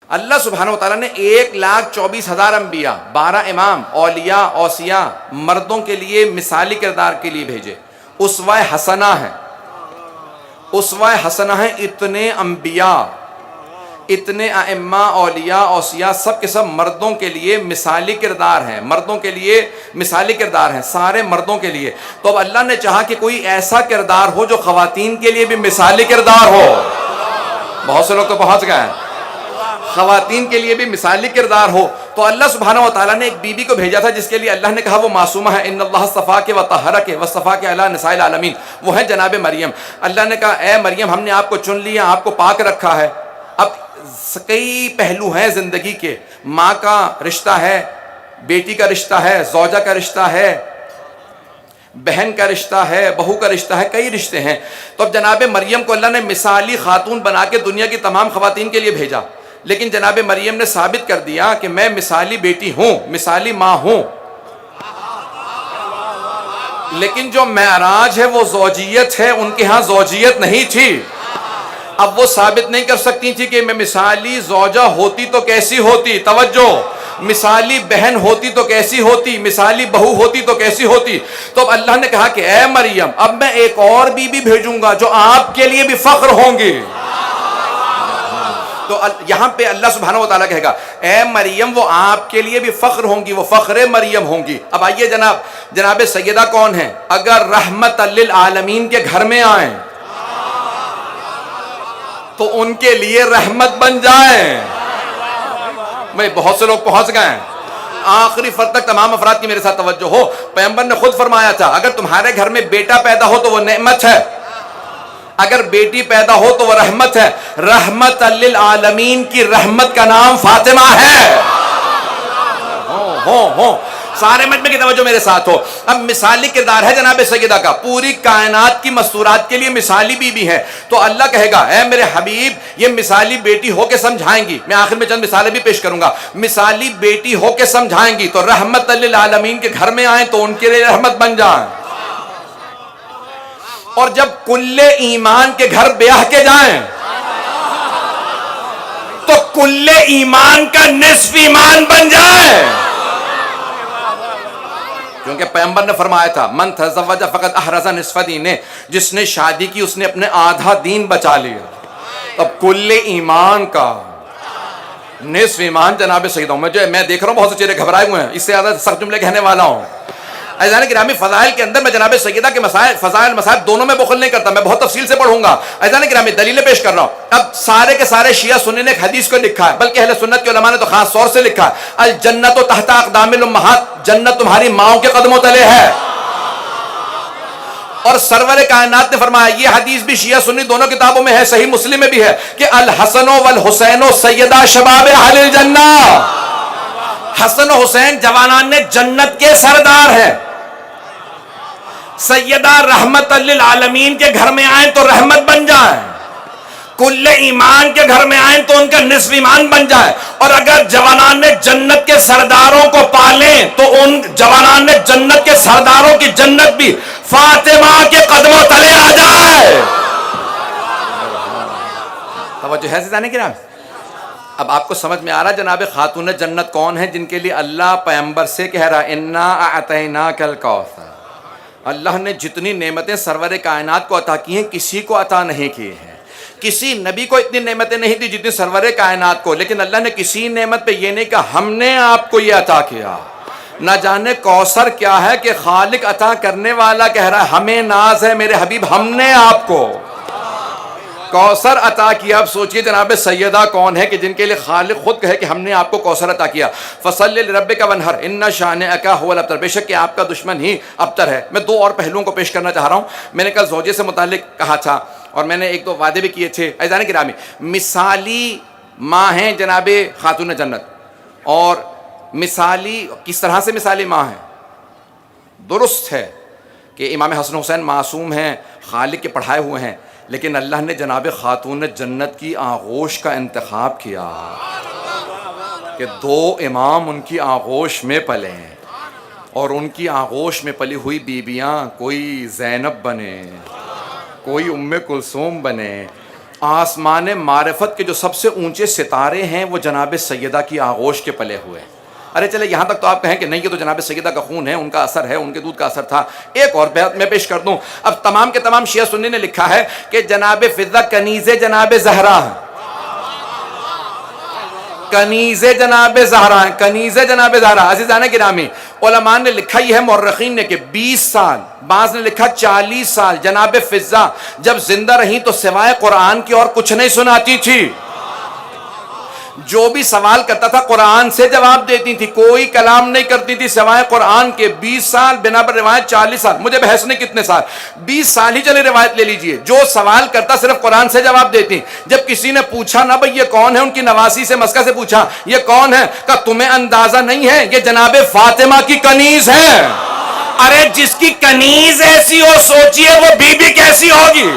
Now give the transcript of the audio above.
اللہ سبحانہ و تعالیٰ نے 1,24,000 انبیاء، 12 امام، اولیاء، اوصیاء، مردوں کے لیے مثالی کردار کے لیے بھیجے. اسوہ حسنہ ہے، اسوہ حسنہ ہے. اتنے انبیاء، اتنے ائمہ، اولیاء، اوصیاء، سب کے سب مردوں کے لیے مثالی کردار ہیں، مردوں کے لیے مثالی کردار ہیں، سارے مردوں کے لیے. تو اب اللہ نے چاہا کہ کوئی ایسا کردار ہو جو خواتین کے لیے بھی مثالی کردار ہو. بہت سے لوگ تو پہنچ گئے ہیں. خواتین کے لیے بھی مثالی کردار ہو. تو اللہ سبحانہ و تعالیٰ نے ایک بی بی کو بھیجا تھا جس کے لیے اللہ نے کہا وہ معصومہ ہے. ان اللہ اصطفاک وطہرک واصطفاک علی نساء العالمین. وہ ہے جناب مریم. اللہ نے کہا اے مریم ہم نے آپ کو چن لیا، آپ کو پاک رکھا ہے. اب کئی پہلو ہیں زندگی کے. ماں کا رشتہ ہے، بیٹی کا رشتہ ہے، زوجہ کا رشتہ ہے، بہن کا رشتہ ہے، بہو کا رشتہ ہے، کئی رشتے ہیں. تو اب جناب مریم کو اللہ نے مثالی خاتون بنا کے دنیا کی تمام خواتین کے لیے بھیجا. لیکن جناب مریم نے ثابت کر دیا کہ میں مثالی بیٹی ہوں، مثالی ماں ہوں. لیکن جو معراج ہے وہ زوجیت ہے، ان کے ہاں زوجیت نہیں تھی. اب وہ ثابت نہیں کر سکتی تھی کہ میں مثالی زوجہ ہوتی تو کیسی ہوتی. توجہ، مثالی بہن ہوتی تو کیسی ہوتی، مثالی بہو ہوتی تو کیسی ہوتی. تو اب اللہ نے کہا کہ اے مریم اب میں ایک اور بی بی بھیجوں گا جو آپ کے لیے بھی فخر ہوں گی. تو یہاں پہ اللہ سبحانہ و تعالیٰ کہے گا اے مریم وہ آپ کے لیے بھی فخر ہوں گی، وہ فخر مریم ہوں گی. اب آئیے جناب سیدہ کون ہیں؟ اگر رحمت للعالمین کے گھر میں آئیں تو ان کے لیے رحمت بن جائیں. میں بہت سے لوگ پہنچ گئے ہیں. آخری فرد تک تمام افراد کی میرے ساتھ توجہ ہو. پیغمبر نے خود فرمایا تھا اگر تمہارے گھر میں بیٹا پیدا ہو تو وہ نعمت ہے، اگر بیٹی پیدا ہو تو وہ رحمت ہے. رحمت للعالمین کی رحمت کا نام فاطمہ ہے. ہو سارے مجمع کی توجہ میرے ساتھ ہو. اب مثالی کردار ہے جناب سیدہ کا، پوری کائنات کی مستورات کے لیے مثالی بی بی ہے. تو اللہ کہے گا اے میرے حبیب یہ مثالی بیٹی ہو کے سمجھائیں گی. میں آخر میں چند مثالیں بھی پیش کروں گا. مثالی بیٹی ہو کے سمجھائیں گی تو رحمت للعالمین کے گھر میں آئیں تو ان کے لیے رحمت بن جائیں. اور جب کل ایمان کے گھر بیاہ کے جائیں تو کل ایمان کا نصف ایمان بن جائے. کیونکہ پیغمبر نے فرمایا تھا من تزوج فقط احرز نصف دینے، جس نے شادی کی اس نے اپنے آدھا دین بچا لیا. اب کل ایمان کا نصف ایمان جناب سیدہ ہوں. میں دیکھ رہا ہوں بہت سے چہرے گھبرائے ہوئے ہیں، اس سے زیادہ سخت جملے کہنے والا ہوں. عزیزان گرامی فضائل کے اندر میں جناب سیدہ کے فضائل مسائل دونوں میں بخل نہیں کرتا، میں بہت تفصیل سے پڑھوں گا. عزیزان گرامی دلیلیں پیش کر رہا ہوں. اب سارے کے سارے شیعہ سنی نے ایک حدیث کو لکھا ہے، بلکہ اہل سنت کے علماء نے تو خاص طور سے لکھا ہے الجنت تحت اقدام الامہات، جنت تمہاری ماؤں کے قدموں تلے ہے. اور سرور کائنات نے فرمایا، یہ حدیث بھی شیعہ سنی دونوں کتابوں میں ہے، صحیح مسلم میں بھی ہے، کہ الحسن والحسین سیدہ شباب اہل الجنہ. حسن و حسین جوانان نے جنت کے سردار ہیں. سیدہ رحمت للعالمین کے گھر میں آئیں تو رحمت بن جائیں، کل ایمان کے گھر میں آئیں تو ان کا نصف ایمان بن جائے. اور اگر جوانان نے جنت کے سرداروں کو پالیں تو ان جوانان نے جنت کے سرداروں کی جنت بھی فاطمہ کے قدموں تلے آ جائے. توجہ ہے سیدھانے کی رام. اب آپ کو سمجھ میں آ رہا جناب خاتون جنت کون ہیں جن کے لیے اللہ پیغمبر سے کہہ رہا انا اعطیناک الکوثر. اللہ نے جتنی نعمتیں سرور کائنات کو عطا کی ہیں کسی کو عطا نہیں کی ہیں. کسی نبی کو اتنی نعمتیں نہیں دی جتنی سرور کائنات کو. لیکن اللہ نے کسی نعمت پہ یہ نہیں کہا ہم نے آپ کو یہ عطا کیا. نہ جانے کوثر کیا ہے کہ خالق عطا کرنے والا کہہ رہا ہے ہمیں ناز ہے میرے حبیب ہم نے آپ کو کوثر عطا کیا. اب سوچئے جناب سیدہ کون ہے کہ جن کے لیے خالق خود کہے کہ ہم نے آپ کو کوثر عطا کیا. فصلی لربک وانحر ان شانئک هو الابتر. بے شک کہ آپ کا دشمن ہی ابتر ہے. میں دو اور پہلوؤں کو پیش کرنا چاہ رہا ہوں. میں نے کل زوجے سے متعلق کہا تھا اور میں نے ایک دو وعدے بھی کیے تھے. عزیزان گرامی مثالی ماں ہیں جناب خاتون جنت. اور مثالی کس طرح سے مثالی ماں ہیں؟ درست ہے کہ امام حسن حسین معصوم ہیں، خالق کے پڑھائے ہوئے ہیں، لیکن اللہ نے جناب خاتون جنت کی آغوش کا انتخاب کیا کہ دو امام ان کی آغوش میں پلے ہیں. اور ان کی آغوش میں پلی ہوئی بیویاں کوئی زینب بنے، کوئی ام کلثوم بنے، آسمان معرفت کے جو سب سے اونچے ستارے ہیں وہ جناب سیدہ کی آغوش کے پلے ہوئے ہیں. ارے چلے یہاں تک تو آپ کہیں کہ نہیں یہ تو جناب سیدہ کا خون ہے، ان کا اثر ہے، ان کے دودھ کا اثر تھا. ایک اور بات میں پیش کر دوں. اب تمام کے تمام شیعہ سنی نے لکھا ہے کہ جناب فضہ کنیز جناب زہرا ہے، کنیز جناب زہرا ہے، کنیز جناب زہرا. عزیزان گرامی، علماء نے لکھا یہ ہے، مورخین نے، کہ 20 سال، بعض نے لکھا 40 سال جناب فضہ جب زندہ رہیں تو سوائے قرآن کی اور کچھ نہیں سناتی تھی. جو بھی سوال کرتا تھا قرآن سے جواب دیتی تھی، کوئی کلام نہیں کرتی تھی سوائے قرآن کے. 20 سال بنا پر روایت 40 سال، مجھے بحث نہیں کتنے سال، 20 سال ہی چلے روایت لے لیجئے. جو سوال کرتا صرف قرآن سے جواب دیتی. جب کسی نے پوچھا نا بھئی یہ کون ہے، ان کی نواسی سے مسکہ سے پوچھا یہ کون ہے، کہا تمہیں اندازہ نہیں ہے یہ جناب فاطمہ کی کنیز ہے. ارے جس کی کنیز ایسی ہو سوچئے وہ بی بی کیسی ہوگی.